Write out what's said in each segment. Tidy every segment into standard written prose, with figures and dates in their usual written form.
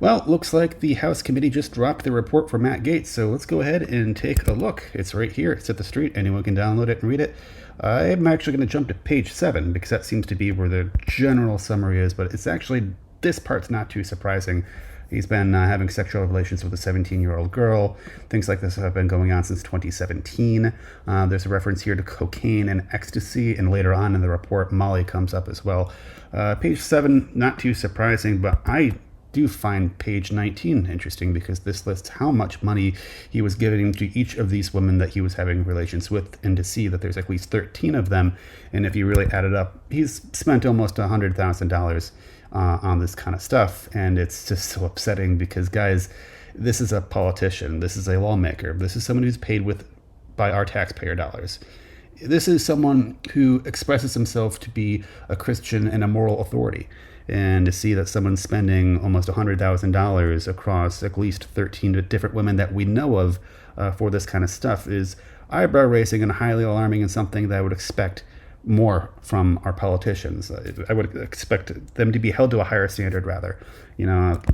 Well, looks like the House committee just dropped the report for Matt Gaetz, so let's go ahead and take a look. It's right here. It's at the street. Anyone can download it and read it. I'm actually going to jump to page 7 because that seems to be where the general summary is, but it's actually, this part's not too surprising. He's been having sexual relations with a 17-year-old girl. Things like this have been going on since 2017. There's a reference here to cocaine and ecstasy, and later on in the report, Molly comes up as well. Page 7, not too surprising, but I do find page 19 interesting because this lists how much money he was giving to each of these women that he was having relations with, and to see that there's at least 13 of them, and if you really add it up, he's spent almost $100,000 on this kind of stuff. And it's just so upsetting because, guys, this is a politician, this is a lawmaker, this is someone who's paid by our taxpayer dollars. This is someone who expresses himself to be a Christian and a moral authority. And to see that someone's spending almost $100,000 across at least 13 different women that we know of for this kind of stuff is eyebrow raising and highly alarming, and something that I would expect more from our politicians. I would expect them to be held to a higher standard, rather.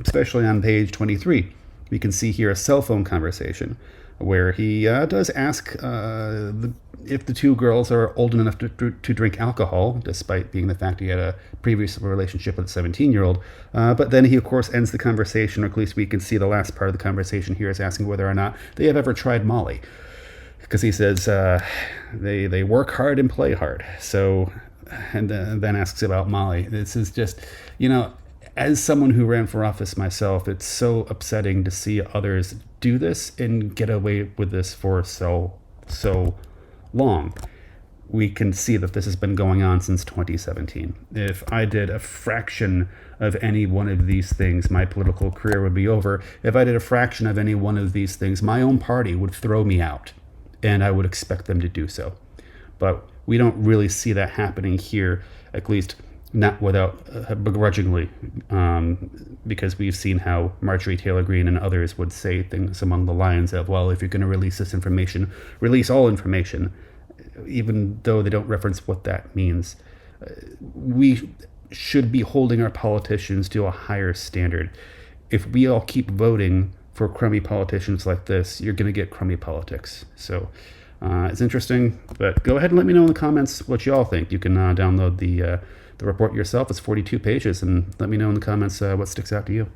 Especially on page 23, we can see here a cell phone conversation where he does ask if the two girls are old enough to drink alcohol, despite being the fact he had a previous relationship with a 17-year-old. But then he, of course, ends the conversation, or at least we can see the last part of the conversation here, is asking whether or not they have ever tried Molly. Because he says they work hard and play hard. So, and then asks about Molly. This is just, as someone who ran for office myself, it's so upsetting to see others do this and get away with this for so long. We can see that this has been going on since 2017. If I did a fraction of any one of these things, my political career would be over. If I did a fraction of any one of these things, my own party would throw me out, and I would expect them to do so. But we don't really see that happening here, at least not without begrudgingly, because we've seen how Marjorie Taylor Greene and others would say things along the lines of, well, if you're going to release this information, release all information, even though they don't reference what that means. We should be holding our politicians to a higher standard. If we all keep voting for crummy politicians like this, you're going to get crummy politics. So it's interesting, but go ahead and let me know in the comments what you all think. You can download the report yourself. It's 42 pages, and let me know in the comments what sticks out to you.